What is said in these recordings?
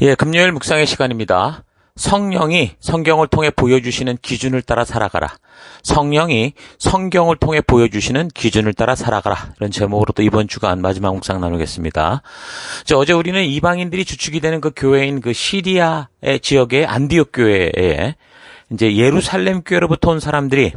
예, 금요일 묵상의 시간입니다. 성령이 성경을 통해 보여주시는 기준을 따라 살아가라. 성령이 성경을 통해 보여주시는 기준을 따라 살아가라. 이런 제목으로 또 이번 주간 마지막 묵상 나누겠습니다. 어제 우리는 이방인들이 주축이 되는 그 교회인 그 시리아의 지역의 안디옥 교회에 이제 예루살렘 교회로부터 온 사람들이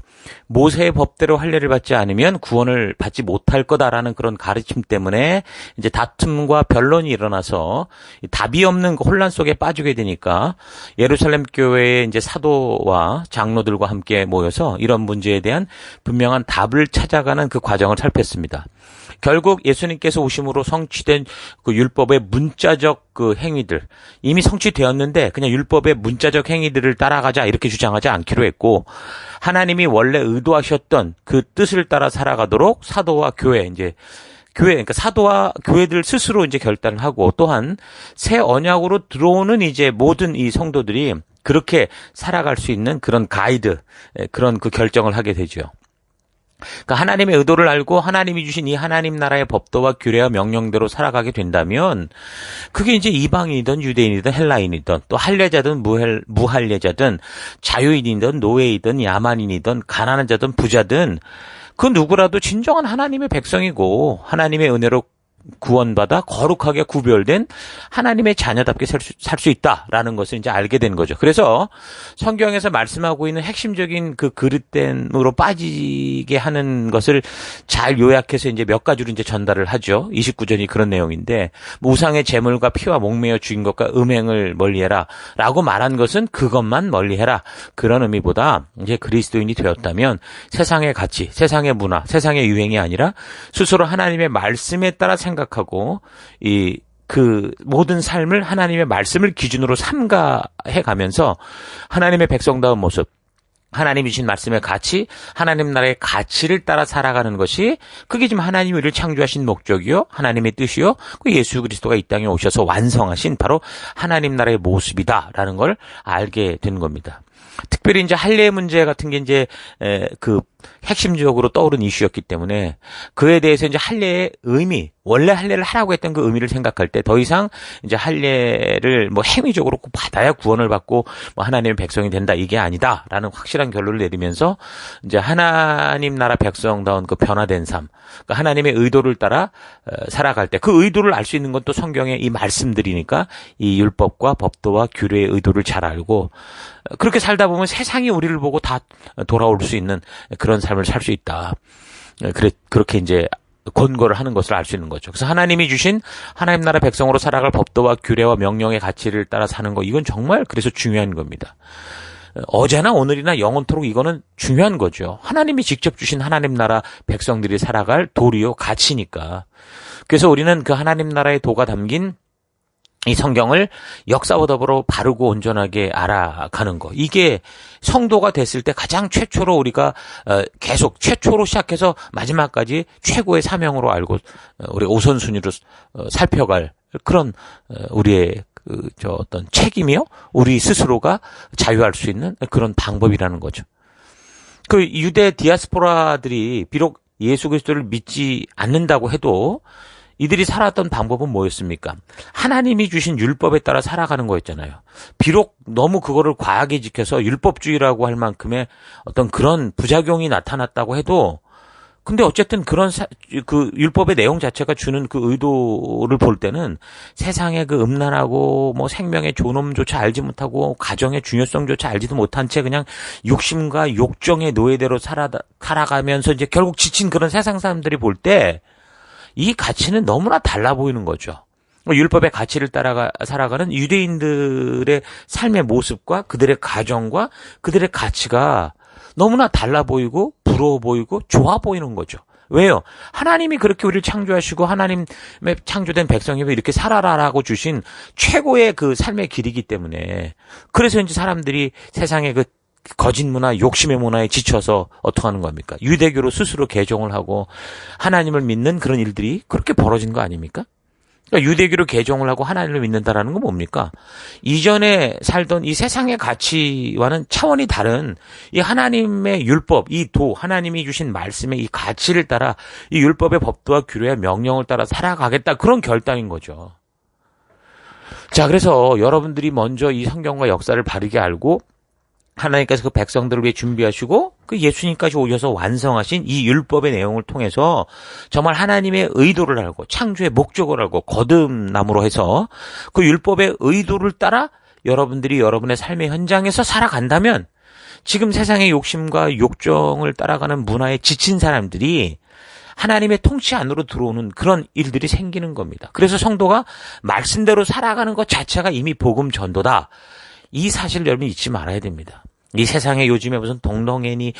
모세의 법대로 할례를 받지 않으면 구원을 받지 못할 거다라는 그런 가르침 때문에 이제 다툼과 변론이 일어나서 답이 없는 그 혼란 속에 빠지게 되니까 예루살렘 교회의 이제 사도와 장로들과 함께 모여서 이런 문제에 대한 분명한 답을 찾아가는 그 과정을 살폈습니다. 결국 예수님께서 오심으로 성취된 그 율법의 문자적 그 행위들, 이미 성취되었는데 그냥 율법의 문자적 행위들을 따라가자 이렇게 주장하지 않기로 했고, 하나님이 원래 의도하셨던 그 뜻을 따라 살아가도록 사도와 교회, 그러니까 사도와 교회들 스스로 이제 결단을 하고, 또한 새 언약으로 들어오는 이제 모든 이 성도들이 그렇게 살아갈 수 있는 그런 가이드, 그런 그 결정을 하게 되죠. 그러니까 하나님의 의도를 알고 하나님이 주신 이 하나님 나라의 법도와 규례와 명령대로 살아가게 된다면, 그게 이제 이방인이든 유대인이든 헬라인이든 또 할례자든 무할례자든 자유인이든 노예이든 야만인이든 가난한 자든 부자든 그 누구라도 진정한 하나님의 백성이고 하나님의 은혜로 구원받아 거룩하게 구별된 하나님의 자녀답게 살 수 있다라는 것을 이제 알게 된 거죠. 그래서 성경에서 말씀하고 있는 핵심적인 그 그릇됨으로 빠지게 하는 것을 잘 요약해서 이제 몇 가지로 이제 전달을 하죠. 29절이 그런 내용인데, 우상의 제물과 피와 목매어 죽인 것과 음행을 멀리해라 라고 말한 것은 그것만 멀리해라, 그런 의미보다 이제 그리스도인이 되었다면 세상의 가치, 세상의 문화, 세상의 유행이 아니라 스스로 하나님의 말씀에 따라 생각하고 그 모든 삶을 하나님의 말씀을 기준으로 삼가해 가면서 하나님의 백성다운 모습, 하나님이 주신 말씀의 가치, 하나님 나라의 가치를 따라 살아가는 것이, 그게 지금 하나님이 우리를 창조하신 목적이요, 하나님의 뜻이요, 그 예수 그리스도가 이 땅에 오셔서 완성하신 바로 하나님 나라의 모습이다라는 걸 알게 된 겁니다. 특별히 이제 할례 문제 같은 게 이제 그 핵심적으로 떠오른 이슈였기 때문에 그에 대해서 이제 할례의 의미, 원래 할례를 하라고 했던 그 의미를 생각할 때 더 이상 이제 할례를 뭐 행위적으로 꼭 받아야 구원을 받고 뭐 하나님의 백성이 된다, 이게 아니다라는 확실한 결론을 내리면서 이제 하나님 나라 백성다운 그 변화된 삶, 그러니까 하나님의 의도를 따라 살아갈 때 그 의도를 알 수 있는 건 또 성경의 이 말씀들이니까 이 율법과 법도와 규례의 의도를 잘 알고, 그렇게 살다 보면 세상이 우리를 보고 다 돌아올 수 있는 그런 삶을 살 수 있다. 그렇게 이제 권고를 하는 것을 알 수 있는 거죠. 그래서 하나님이 주신 하나님 나라 백성으로 살아갈 법도와 규례와 명령의 가치를 따라 사는 거, 이건 정말 그래서 중요한 겁니다. 어제나 오늘이나 영원토록 이거는 중요한 거죠. 하나님이 직접 주신 하나님 나라 백성들이 살아갈 도리요, 가치니까. 그래서 우리는 그 하나님 나라의 도가 담긴 이 성경을 역사와 더불어 바르고 온전하게 알아가는 거, 이게 성도가 됐을 때 가장 최초로 우리가 계속 최초로 시작해서 마지막까지 최고의 사명으로 알고 우리가 우선순위로 살펴갈 그런 우리의 어떤 책임이요, 우리 스스로가 자유할 수 있는 그런 방법이라는 거죠. 그 유대 디아스포라들이 비록 예수 그리스도를 믿지 않는다고 해도 이들이 살았던 방법은 뭐였습니까? 하나님이 주신 율법에 따라 살아가는 거였잖아요. 비록 너무 그거를 과하게 지켜서 율법주의라고 할 만큼의 어떤 그런 부작용이 나타났다고 해도, 근데 어쨌든 그런 그 율법의 내용 자체가 주는 그 의도를 볼 때는 세상의 그 음란하고 뭐 생명의 존엄조차 알지 못하고 가정의 중요성조차 알지도 못한 채 그냥 욕심과 욕정의 노예대로 살아가면서 이제 결국 지친 그런 세상 사람들이 볼 때 이 가치는 너무나 달라 보이는 거죠. 율법의 가치를 따라 살아가는 유대인들의 삶의 모습과 그들의 가정과 그들의 가치가 너무나 달라 보이고 부러워 보이고 좋아 보이는 거죠. 왜요? 하나님이 그렇게 우리를 창조하시고 하나님의 창조된 백성이 이렇게 살아라라고 주신 최고의 그 삶의 길이기 때문에, 그래서 이제 사람들이 세상의 그 거짓 문화, 욕심의 문화에 지쳐서 어떻게 하는 겁니까? 유대교로 스스로 개종을 하고 하나님을 믿는 그런 일들이 그렇게 벌어진 거 아닙니까? 그러니까 유대교로 개종을 하고 하나님을 믿는다라는 건 뭡니까? 이전에 살던 이 세상의 가치와는 차원이 다른 이 하나님의 율법, 이 도, 하나님이 주신 말씀의 이 가치를 따라 이 율법의 법도와 규례와 명령을 따라 살아가겠다, 그런 결단인 거죠. 자, 그래서 여러분들이 먼저 이 성경과 역사를 바르게 알고 하나님께서 그 백성들을 위해 준비하시고 그 예수님까지 오셔서 완성하신 이 율법의 내용을 통해서 정말 하나님의 의도를 알고 창조의 목적을 알고 거듭남으로 해서 그 율법의 의도를 따라 여러분들이 여러분의 삶의 현장에서 살아간다면 지금 세상의 욕심과 욕정을 따라가는 문화에 지친 사람들이 하나님의 통치 안으로 들어오는 그런 일들이 생기는 겁니다. 그래서 성도가 말씀대로 살아가는 것 자체가 이미 복음 전도다. 이 사실을 여러분 잊지 말아야 됩니다. 이 세상에 요즘에 무슨 동성애니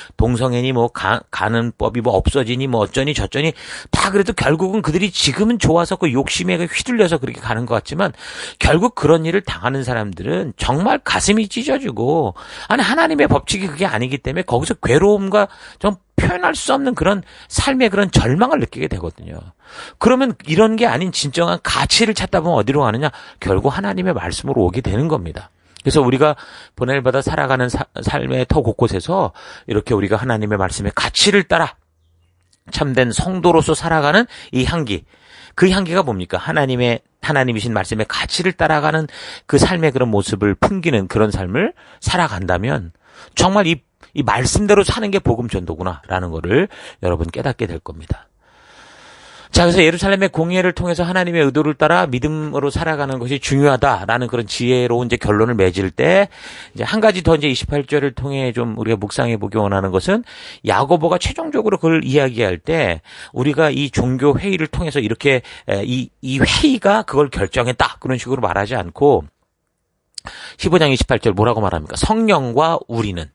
뭐 가는 법이 뭐 없어지니 뭐 어쩌니 저쩌니 다 그래도 결국은 그들이 지금은 좋아서 그 욕심에 휘둘려서 그렇게 가는 것 같지만 결국 그런 일을 당하는 사람들은 정말 가슴이 찢어지고 아니 하나님의 법칙이 그게 아니기 때문에 거기서 괴로움과 좀 표현할 수 없는 그런 삶의 그런 절망을 느끼게 되거든요. 그러면 이런 게 아닌 진정한 가치를 찾다 보면 어디로 가느냐? 결국 하나님의 말씀으로 오게 되는 겁니다. 그래서 우리가 보냄을 받아 살아가는 삶의 터 곳곳에서 이렇게 우리가 하나님의 말씀의 가치를 따라 참된 성도로서 살아가는 이 향기. 그 향기가 뭡니까? 하나님이신 말씀의 가치를 따라가는 그 삶의 그런 모습을 풍기는 그런 삶을 살아간다면 정말 이 말씀대로 사는 게 복음 전도구나라는 거를 여러분 깨닫게 될 겁니다. 자, 그래서 예루살렘의 공예를 통해서 하나님의 의도를 따라 믿음으로 살아가는 것이 중요하다라는 그런 지혜로운 이제 결론을 맺을 때 이제 한 가지 더 이제 28절을 통해 좀 우리가 묵상해 보기 원하는 것은 야고보가 최종적으로 그걸 이야기할 때 우리가 이 종교 회의를 통해서 이렇게 이 회의가 그걸 결정했다 그런 식으로 말하지 않고 15장 28절 뭐라고 말합니까? 성령과 우리는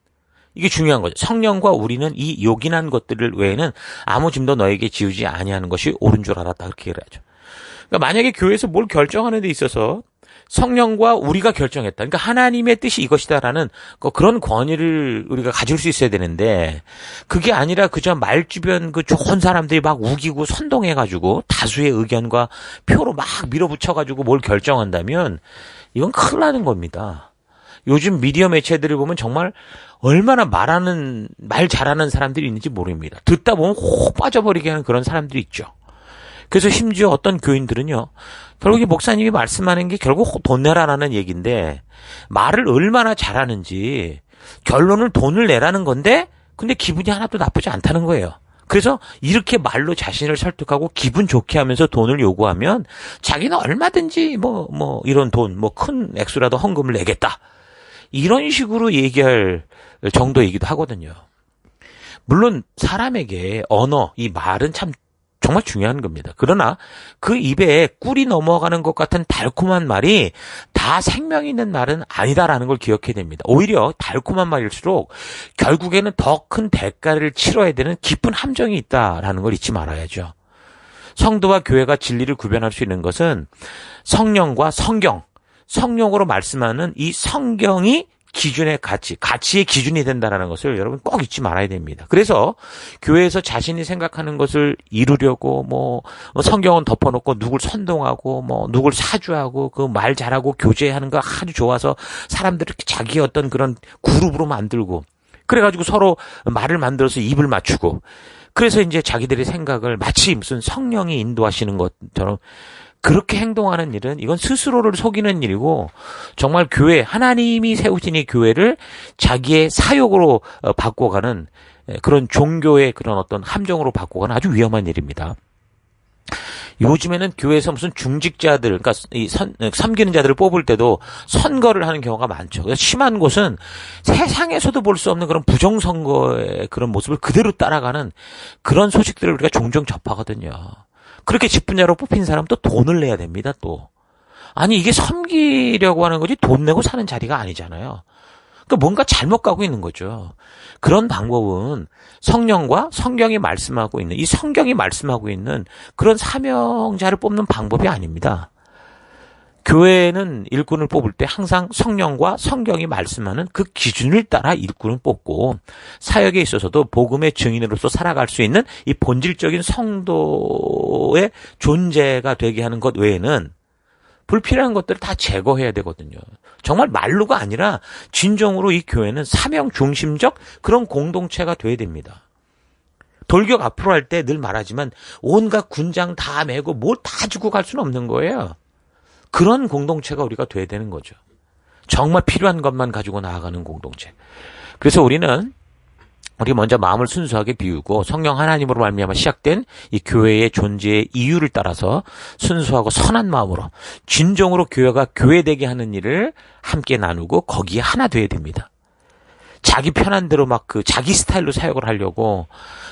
이게 중요한 거죠. 성령과 우리는 이 요긴한 것들을 외에는 아무 짐도 너에게 지우지 아니하는 것이 옳은 줄 알았다. 그렇게 얘기를 하죠. 그러니까 만약에 교회에서 뭘 결정하는 데 있어서 성령과 우리가 결정했다. 그러니까 하나님의 뜻이 이것이다라는 그런 권위를 우리가 가질 수 있어야 되는데 그게 아니라 그저 말주변 그 좋은 사람들이 막 우기고 선동해가지고 다수의 의견과 표로 막 밀어붙여가지고 뭘 결정한다면 이건 큰일 나는 겁니다. 요즘 미디어 매체들을 보면 정말 얼마나 말 잘하는 사람들이 있는지 모릅니다. 듣다 보면 혹 빠져버리게 하는 그런 사람들이 있죠. 그래서 심지어 어떤 교인들은요, 결국 이 목사님이 말씀하는 게 결국 돈 내라라는 얘기인데, 말을 얼마나 잘하는지, 결론을 돈을 내라는 건데, 근데 기분이 하나도 나쁘지 않다는 거예요. 그래서 이렇게 말로 자신을 설득하고 기분 좋게 하면서 돈을 요구하면, 자기는 얼마든지 이런 돈, 큰 액수라도 헌금을 내겠다. 이런 식으로 얘기할 정도이기도 하거든요. 물론 사람에게 언어, 이 말은 참 정말 중요한 겁니다. 그러나 그 입에 꿀이 넘어가는 것 같은 달콤한 말이 다 생명 있는 말은 아니다라는 걸 기억해야 됩니다. 오히려 달콤한 말일수록 결국에는 더 큰 대가를 치러야 되는 깊은 함정이 있다라는 걸 잊지 말아야죠. 성도와 교회가 진리를 구별할 수 있는 것은 성령과 성령으로 말씀하는 이 성경이 기준의 가치의 기준이 된다는 것을 여러분 꼭 잊지 말아야 됩니다. 그래서 교회에서 자신이 생각하는 것을 이루려고 성경은 덮어놓고 누굴 선동하고 누굴 사주하고 그 말 잘하고 교제하는 거 아주 좋아서 사람들을 자기의 어떤 그런 그룹으로 만들고 그래가지고 서로 말을 만들어서 입을 맞추고 그래서 이제 자기들의 생각을 마치 무슨 성령이 인도하시는 것처럼 그렇게 행동하는 일은 이건 스스로를 속이는 일이고 정말 교회 하나님이 세우신 이 교회를 자기의 사욕으로 바꿔가는 그런 종교의 그런 어떤 함정으로 바꿔가는 아주 위험한 일입니다. 요즘에는 교회에서 무슨 중직자들 그러니까 섬기는 자들을 뽑을 때도 선거를 하는 경우가 많죠. 그래서 심한 곳은 세상에서도 볼 수 없는 그런 부정선거의 그런 모습을 그대로 따라가는 그런 소식들을 우리가 종종 접하거든요. 그렇게 직분자로 뽑힌 사람은 또 돈을 내야 됩니다, 또. 아니, 이게 섬기려고 하는 거지 돈 내고 사는 자리가 아니잖아요. 그러니까 뭔가 잘못 가고 있는 거죠. 그런 방법은 성령과 성경이 말씀하고 있는, 이 성경이 말씀하고 있는 그런 사명자를 뽑는 방법이 아닙니다. 교회는 일꾼을 뽑을 때 항상 성령과 성경이 말씀하는 그 기준을 따라 일꾼을 뽑고 사역에 있어서도 복음의 증인으로서 살아갈 수 있는 이 본질적인 성도의 존재가 되게 하는 것 외에는 불필요한 것들을 다 제거해야 되거든요. 정말 말로가 아니라 진정으로 이 교회는 사명 중심적 그런 공동체가 돼야 됩니다. 돌격 앞으로 할 때 늘 말하지만 온갖 군장 다 메고 뭘 다 주고 갈 수는 없는 거예요. 그런 공동체가 우리가 돼야 되는 거죠. 정말 필요한 것만 가지고 나아가는 공동체. 그래서 우리 먼저 마음을 순수하게 비우고 성령 하나님으로 말미암아 시작된 이 교회의 존재의 이유를 따라서 순수하고 선한 마음으로 진정으로 교회가 교회되게 하는 일을 함께 나누고 거기에 하나 돼야 됩니다. 자기 편한 대로 막 자기 스타일로 사역을 하려고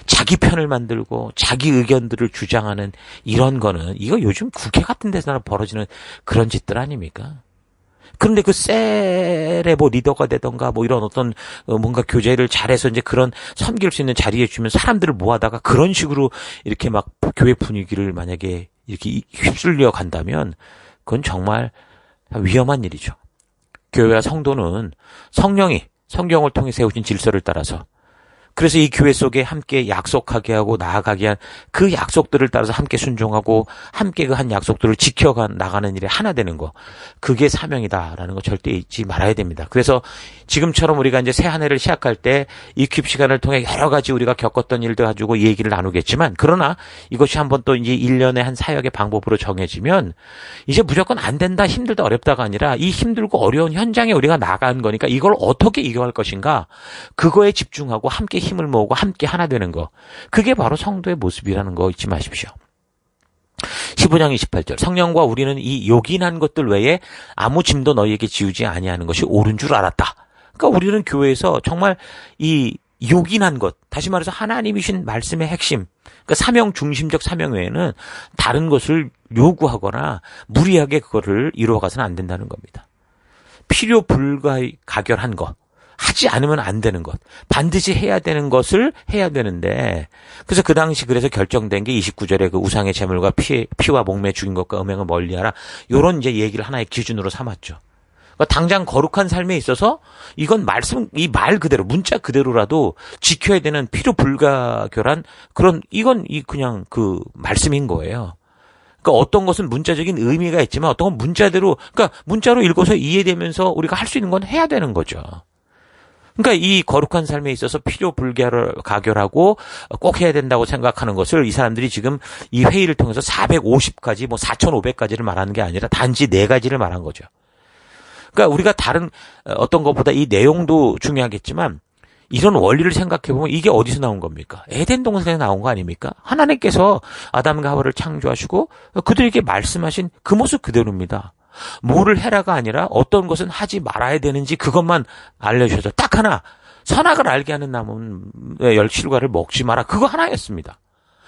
자기 편을 만들고 자기 의견들을 주장하는 이런 거는 이거 요즘 국회 같은 데서 벌어지는 그런 짓들 아닙니까? 그런데 그 셀의 리더가 되던가 이런 어떤 뭔가 교제를 잘해서 이제 그런 섬길 수 있는 자리에 주면 사람들을 모아다가 그런 식으로 이렇게 막 교회 분위기를 만약에 이렇게 휩쓸려 간다면 그건 정말 위험한 일이죠. 교회와 성도는 성령이 성경을 통해 세우신 질서를 따라서 그래서 이 교회 속에 함께 약속하게 하고 나아가게 한 그 약속들을 따라서 함께 순종하고 함께 그 한 약속들을 지켜가 나가는 일에 하나 되는 거. 그게 사명이다라는 거 절대 잊지 말아야 됩니다. 그래서 지금처럼 우리가 이제 새 한 해를 시작할 때 이 큐브 시간을 통해 여러 가지 우리가 겪었던 일들 가지고 얘기를 나누겠지만 그러나 이것이 한번 또 이제 1년의 한 사역의 방법으로 정해지면 이제 무조건 안 된다, 힘들다, 어렵다가 아니라 이 힘들고 어려운 현장에 우리가 나간 거니까 이걸 어떻게 이겨갈 것인가 그거에 집중하고 함께 힘을 모으고 함께 하나 되는 거. 그게 바로 성도의 모습이라는 거 잊지 마십시오. 15장 28절 성령과 우리는 이 요긴한 것들 외에 아무 짐도 너희에게 지우지 아니하는 것이 옳은 줄 알았다. 그러니까 우리는 교회에서 정말 이 요긴한 것, 다시 말해서 하나님이신 말씀의 핵심, 그러니까 사명 중심적 사명 외에는 다른 것을 요구하거나 무리하게 그거를 이루어가서는 안 된다는 겁니다. 필요 불가결한 것. 하지 않으면 안 되는 것. 반드시 해야 되는 것을 해야 되는데 그래서 그 당시 그래서 결정된 게 29절에 그 우상의 제물과 피와 목매 죽인 것과 음행을 멀리하라. 요런 이제 얘기를 하나의 기준으로 삼았죠. 그러니까 당장 거룩한 삶에 있어서 이건 이 말 그대로 문자 그대로라도 지켜야 되는 필요 불가결한 그런 이건 그냥 그 말씀인 거예요. 그러니까 어떤 것은 문자적인 의미가 있지만 어떤 건 그러니까 문자로 읽어서 이해되면서 우리가 할 수 있는 건 해야 되는 거죠. 그러니까 이 거룩한 삶에 있어서 필요 불가결하고 꼭 해야 된다고 생각하는 것을 이 사람들이 지금 이 회의를 통해서 450가지 4,500가지를 말하는 게 아니라 단지 4가지를 말한 거죠. 그러니까 우리가 다른 어떤 것보다 이 내용도 중요하겠지만 이런 원리를 생각해 보면 이게 어디서 나온 겁니까? 에덴 동산에서 나온 거 아닙니까? 하나님께서 아담과 하와를 창조하시고 그들에게 말씀하신 그 모습 그대로입니다. 뭐를 해라가 아니라 어떤 것은 하지 말아야 되는지 그것만 알려주셔서 딱 하나 선악을 알게 하는 나무의 열실과를 먹지 마라 그거 하나였습니다.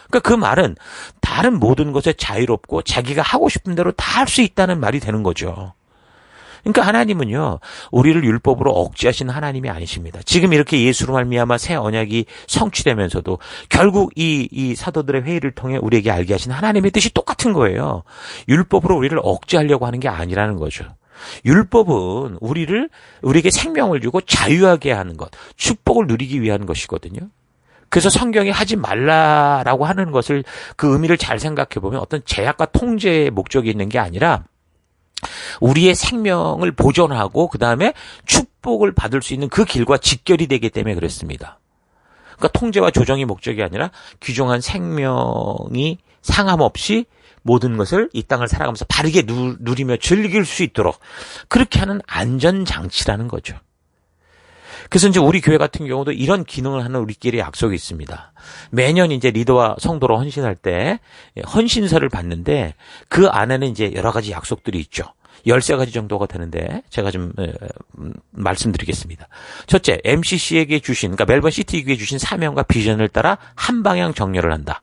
그러니까 그 말은 다른 모든 것에 자유롭고 자기가 하고 싶은 대로 다 할 수 있다는 말이 되는 거죠. 그러니까 하나님은요 우리를 율법으로 억제하신 하나님이 아니십니다. 지금 이렇게 예수로 말미암아 새 언약이 성취되면서도 결국 이 사도들의 회의를 통해 우리에게 알게 하신 하나님의 뜻이 똑같은 거예요. 율법으로 우리를 억제하려고 하는 게 아니라는 거죠. 율법은 우리에게 생명을 주고 자유하게 하는 것, 축복을 누리기 위한 것이거든요. 그래서 성경이 하지 말라라고 하는 것을 그 의미를 잘 생각해 보면 어떤 제약과 통제의 목적이 있는 게 아니라 우리의 생명을 보존하고 그 다음에 축복을 받을 수 있는 그 길과 직결이 되기 때문에 그랬습니다. 그러니까 통제와 조정이 목적이 아니라 귀중한 생명이 상함 없이 모든 것을 이 땅을 살아가면서 바르게 누리며 즐길 수 있도록 그렇게 하는 안전장치라는 거죠. 그래서 이제 우리 교회 같은 경우도 이런 기능을 하는 우리끼리 약속이 있습니다. 매년 이제 리더와 성도로 헌신할 때 헌신서를 받는데 그 안에는 이제 여러 가지 약속들이 있죠. 13가지 정도가 되는데 제가 좀 말씀드리겠습니다. 첫째, MCC에게 주신, 그러니까 멜번 시티교회에 주신 사명과 비전을 따라 한 방향 정렬을 한다.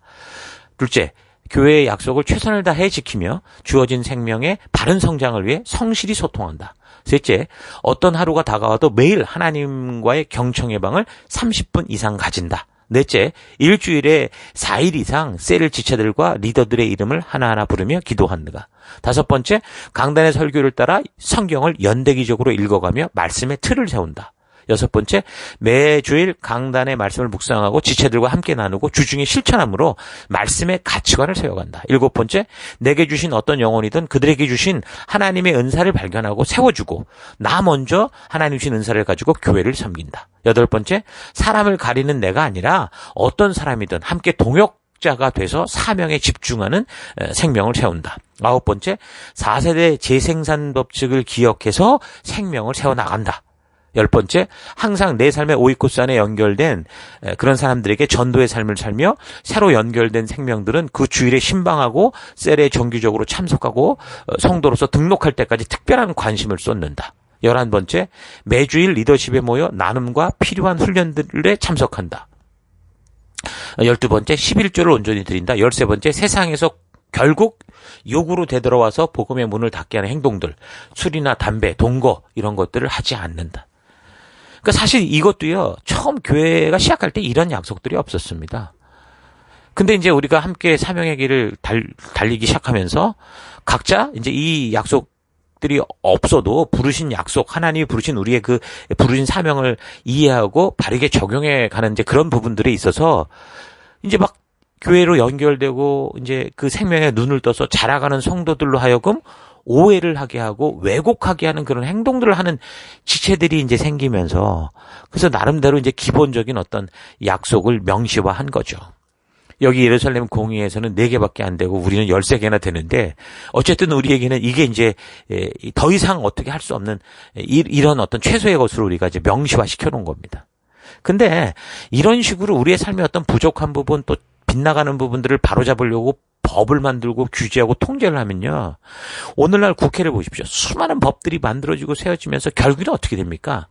둘째, 교회의 약속을 최선을 다해 지키며 주어진 생명의 바른 성장을 위해 성실히 소통한다. 셋째, 어떤 하루가 다가와도 매일 하나님과의 경청의 방을 30분 이상 가진다. 넷째, 일주일에 4일 이상 셀 지체들과 리더들의 이름을 하나하나 부르며 기도한다. 다섯 번째, 강단의 설교를 따라 성경을 연대기적으로 읽어가며 말씀의 틀을 세운다. 여섯 번째, 매주일 강단의 말씀을 묵상하고 지체들과 함께 나누고 주중에 실천함으로 말씀의 가치관을 세워간다. 일곱 번째, 내게 주신 어떤 영혼이든 그들에게 주신 하나님의 은사를 발견하고 세워주고 나 먼저 하나님 주신 은사를 가지고 교회를 섬긴다. 여덟 번째, 사람을 가리는 내가 아니라 어떤 사람이든 함께 동역 목자가 돼서 사명에 집중하는 생명을 세운다. 9번째, 4세대 재생산 법칙을 기억해서 생명을 세워나간다. 10번째, 항상 내 삶의 오이코스 안에 연결된 그런 사람들에게 전도의 삶을 살며 새로 연결된 생명들은 그 주일에 신방하고 셀에 정기적으로 참석하고 성도로서 등록할 때까지 특별한 관심을 쏟는다. 11번째, 매주일 리더십에 모여 나눔과 필요한 훈련들에 참석한다. 12번째, 11조를 온전히 드린다. 13번째, 세상에서 결국 욕으로 되돌아와서 복음의 문을 닫게 하는 행동들, 술이나 담배, 동거 이런 것들을 하지 않는다. 그러니까 사실 이것도요, 처음 교회가 시작할 때 이런 약속들이 없었습니다. 근데 이제 우리가 함께 사명의 길을 달리기 시작하면서 각자 이제 이 약속들이 없어도 부르신 약속, 하나님이 부르신 우리의 그 부르신 사명을 이해하고 바르게 적용해 가는 이제 그런 부분들에 있어서 이제 막 교회로 연결되고 이제 그 생명에 눈을 떠서 자라가는 성도들로 하여금 오해를 하게 하고 왜곡하게 하는 그런 행동들을 하는 지체들이 이제 생기면서 그래서 나름대로 이제 기본적인 어떤 약속을 명시화한 거죠. 여기 예루살렘 공의에서는 4개밖에 안 되고 우리는 13개나 되는데 어쨌든 우리에게는 이게 이제 더 이상 어떻게 할 수 없는 이런 어떤 최소의 것으로 우리가 이제 명시화시켜 놓은 겁니다. 근데 이런 식으로 우리의 삶의 어떤 부족한 부분 또 빗나가는 부분들을 바로잡으려고 법을 만들고 규제하고 통제를 하면요. 오늘날 국회를 보십시오. 수많은 법들이 만들어지고 세워지면서 결국은 어떻게 됩니까?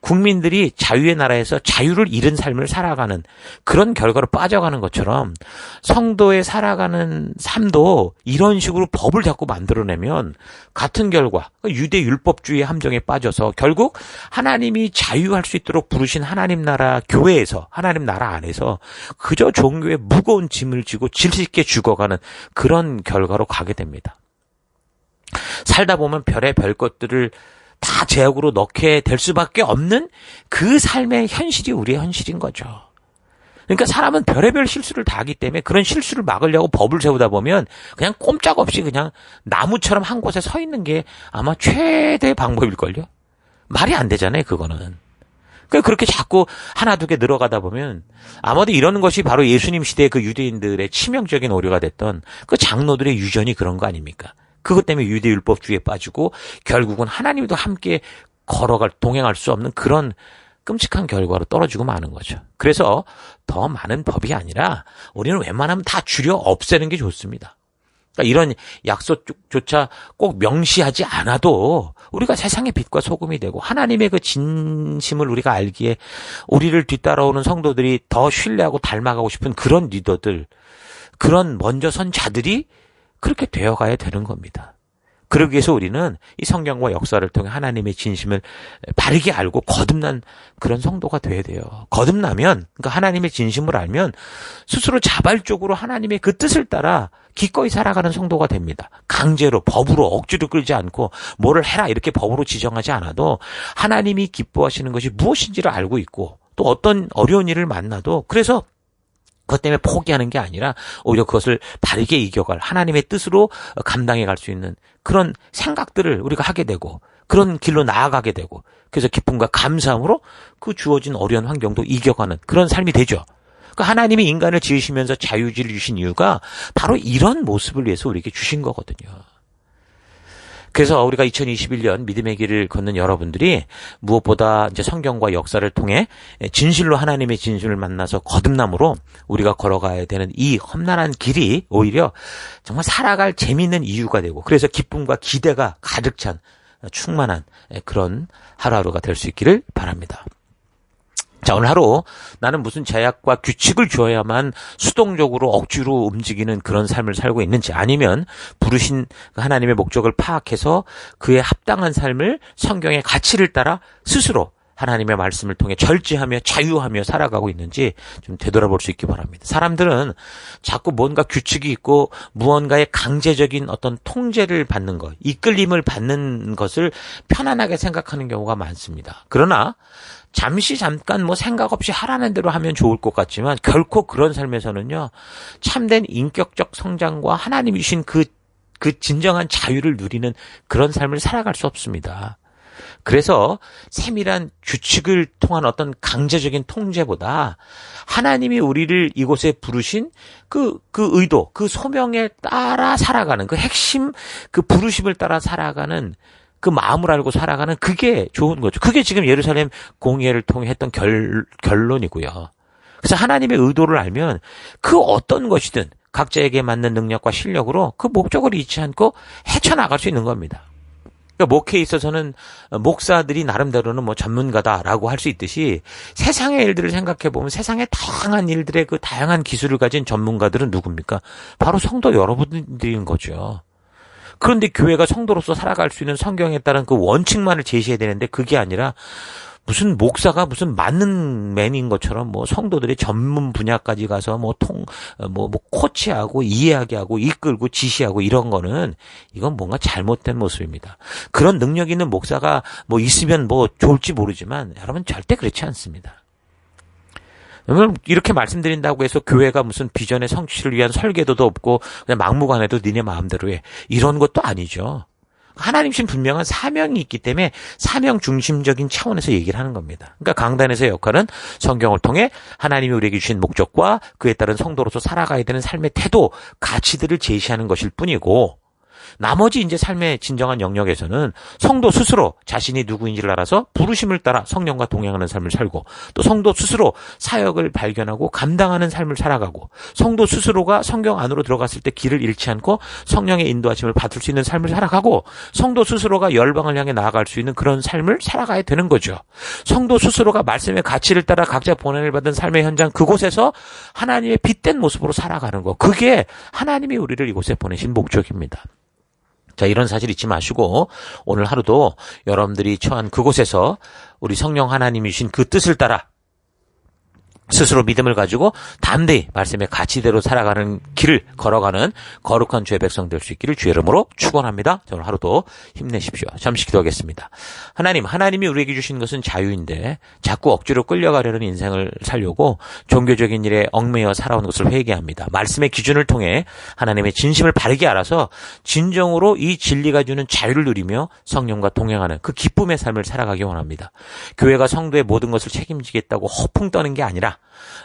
국민들이 자유의 나라에서 자유를 잃은 삶을 살아가는 그런 결과로 빠져가는 것처럼 성도의 살아가는 삶도 이런 식으로 법을 자꾸 만들어내면 같은 결과 유대 율법주의의 함정에 빠져서 결국 하나님이 자유할 수 있도록 부르신 하나님 나라 교회에서 하나님 나라 안에서 그저 종교의 무거운 짐을 지고 질식게 죽어가는 그런 결과로 가게 됩니다. 살다 보면 별의별 것들을 다 제약으로 넣게 될 수밖에 없는 그 삶의 현실이 우리의 현실인 거죠. 그러니까 사람은 별의별 실수를 다 하기 때문에 그런 실수를 막으려고 법을 세우다 보면 그냥 꼼짝없이 그냥 나무처럼 한 곳에 서 있는 게 아마 최대의 방법일걸요. 말이 안 되잖아요, 그거는. 그러니까 그렇게 자꾸 하나 두 개 늘어가다 보면 아마도 이러는 것이 바로 예수님 시대의 그 유대인들의 치명적인 오류가 됐던 그 장로들의 유전이 그런 거 아닙니까? 그것 때문에 유대 율법주의에 빠지고 결국은 하나님도 함께 동행할 수 없는 그런 끔찍한 결과로 떨어지고 마는 거죠. 그래서 더 많은 법이 아니라 우리는 웬만하면 다 줄여 없애는 게 좋습니다. 그러니까 이런 약속조차 꼭 명시하지 않아도 우리가 세상의 빛과 소금이 되고 하나님의 그 진심을 우리가 알기에 우리를 뒤따라오는 성도들이 더 신뢰하고 닮아가고 싶은 그런 리더들, 그런 먼저 선 자들이 그렇게 되어가야 되는 겁니다. 그러기 위해서 우리는 이 성경과 역사를 통해 하나님의 진심을 바르게 알고 거듭난 그런 성도가 돼야 돼요. 거듭나면, 그러니까 하나님의 진심을 알면 스스로 자발적으로 하나님의 그 뜻을 따라 기꺼이 살아가는 성도가 됩니다. 강제로, 법으로, 억지로 끌지 않고 뭐를 해라 이렇게 법으로 지정하지 않아도 하나님이 기뻐하시는 것이 무엇인지를 알고 있고 또 어떤 어려운 일을 만나도 그래서 그것 때문에 포기하는 게 아니라 오히려 그것을 바르게 이겨갈 하나님의 뜻으로 감당해 갈 수 있는 그런 생각들을 우리가 하게 되고 그런 길로 나아가게 되고 그래서 기쁨과 감사함으로 그 주어진 어려운 환경도 이겨가는 그런 삶이 되죠. 그러니까 하나님이 인간을 지으시면서 자유지를 주신 이유가 바로 이런 모습을 위해서 우리에게 주신 거거든요. 그래서 우리가 2021년 믿음의 길을 걷는 여러분들이 무엇보다 이제 성경과 역사를 통해 진실로 하나님의 진실을 만나서 거듭남으로 우리가 걸어가야 되는 이 험난한 길이 오히려 정말 살아갈 재미있는 이유가 되고 그래서 기쁨과 기대가 가득 찬 충만한 그런 하루하루가 될 수 있기를 바랍니다. 자, 오늘 하루 나는 무슨 제약과 규칙을 주어야만 수동적으로 억지로 움직이는 그런 삶을 살고 있는지 아니면 부르신 하나님의 목적을 파악해서 그에 합당한 삶을 성경의 가치를 따라 스스로 하나님의 말씀을 통해 절제하며 자유하며 살아가고 있는지 좀 되돌아볼 수 있기 바랍니다. 사람들은 자꾸 뭔가 규칙이 있고 무언가의 강제적인 어떤 통제를 받는 것, 이끌림을 받는 것을 편안하게 생각하는 경우가 많습니다. 그러나 잠깐 뭐 생각 없이 하라는 대로 하면 좋을 것 같지만 결코 그런 삶에서는요, 참된 인격적 성장과 하나님이 주신 그 진정한 자유를 누리는 그런 삶을 살아갈 수 없습니다. 그래서 세밀한 규칙을 통한 어떤 강제적인 통제보다 하나님이 우리를 이곳에 부르신 그 의도, 그 소명에 따라 살아가는 그 핵심, 그 부르심을 따라 살아가는 그 마음을 알고 살아가는 그게 좋은 거죠. 그게 지금 예루살렘 공예를 통해 했던 결론이고요. 그래서 하나님의 의도를 알면 그 어떤 것이든 각자에게 맞는 능력과 실력으로 그 목적을 잃지 않고 헤쳐나갈 수 있는 겁니다. 그러니까 목회에 있어서는 목사들이 나름대로는 뭐 전문가다라고 할 수 있듯이 세상의 일들을 생각해 보면 세상의 다양한 일들의 그 다양한 기술을 가진 전문가들은 누굽니까? 바로 성도 여러분들인 거죠. 그런데 교회가 성도로서 살아갈 수 있는 성경에 따른 그 원칙만을 제시해야 되는데 그게 아니라 무슨 목사가 무슨 맞는 맨인 것처럼 뭐 성도들의 전문 분야까지 가서 뭐 코치하고 이해하게 하고 이끌고 지시하고 이런 거는 이건 뭔가 잘못된 모습입니다. 그런 능력 있는 목사가 뭐 있으면 뭐 좋을지 모르지만 여러분 절대 그렇지 않습니다. 여러분 이렇게 말씀드린다고 해서 교회가 무슨 비전의 성취를 위한 설계도도 없고 그냥 막무가내도 니네 마음대로 해. 이런 것도 아니죠. 하나님신 분명한 사명이 있기 때문에 사명 중심적인 차원에서 얘기를 하는 겁니다. 그러니까 강단에서의 역할은 성경을 통해 하나님이 우리에게 주신 목적과 그에 따른 성도로서 살아가야 되는 삶의 태도, 가치들을 제시하는 것일 뿐이고 나머지 이제 삶의 진정한 영역에서는 성도 스스로 자신이 누구인지를 알아서 부르심을 따라 성령과 동행하는 삶을 살고 또 성도 스스로 사역을 발견하고 감당하는 삶을 살아가고 성도 스스로가 성경 안으로 들어갔을 때 길을 잃지 않고 성령의 인도하심을 받을 수 있는 삶을 살아가고 성도 스스로가 열방을 향해 나아갈 수 있는 그런 삶을 살아가야 되는 거죠. 성도 스스로가 말씀의 가치를 따라 각자 본연을 받은 삶의 현장 그곳에서 하나님의 빛된 모습으로 살아가는 거. 그게 하나님이 우리를 이곳에 보내신 목적입니다. 자, 이런 사실 잊지 마시고 오늘 하루도 여러분들이 처한 그곳에서 우리 성령 하나님이신 그 뜻을 따라 스스로 믿음을 가지고 담대히 말씀의 가치대로 살아가는 길을 걸어가는 거룩한 주의 백성 될 수 있기를 주의 이름으로 축원합니다. 자, 오늘 하루도 힘내십시오. 잠시 기도하겠습니다. 하나님이 우리에게 주신 것은 자유인데 자꾸 억지로 끌려가려는 인생을 살려고 종교적인 일에 얽매여 살아오는 것을 회개합니다. 말씀의 기준을 통해 하나님의 진심을 바르게 알아서 진정으로 이 진리가 주는 자유를 누리며 성령과 동행하는 그 기쁨의 삶을 살아가기 원합니다. 교회가 성도의 모든 것을 책임지겠다고 허풍 떠는 게 아니라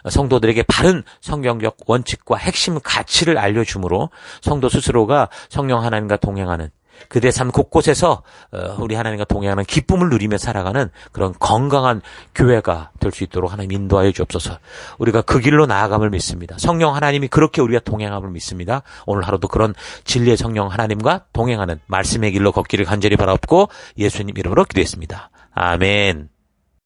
성도들에게 바른 성경적 원칙과 핵심 가치를 알려주므로 성도 스스로가 성령 하나님과 동행하는 그들의 삶 곳곳에서 우리 하나님과 동행하는 기쁨을 누리며 살아가는 그런 건강한 교회가 될 수 있도록 하나님 인도하여 주옵소서. 우리가 그 길로 나아감을 믿습니다. 성령 하나님이 그렇게 우리가 동행함을 믿습니다. 오늘 하루도 그런 진리의 성령 하나님과 동행하는 말씀의 길로 걷기를 간절히 바라옵고 예수님 이름으로 기도했습니다. 아멘.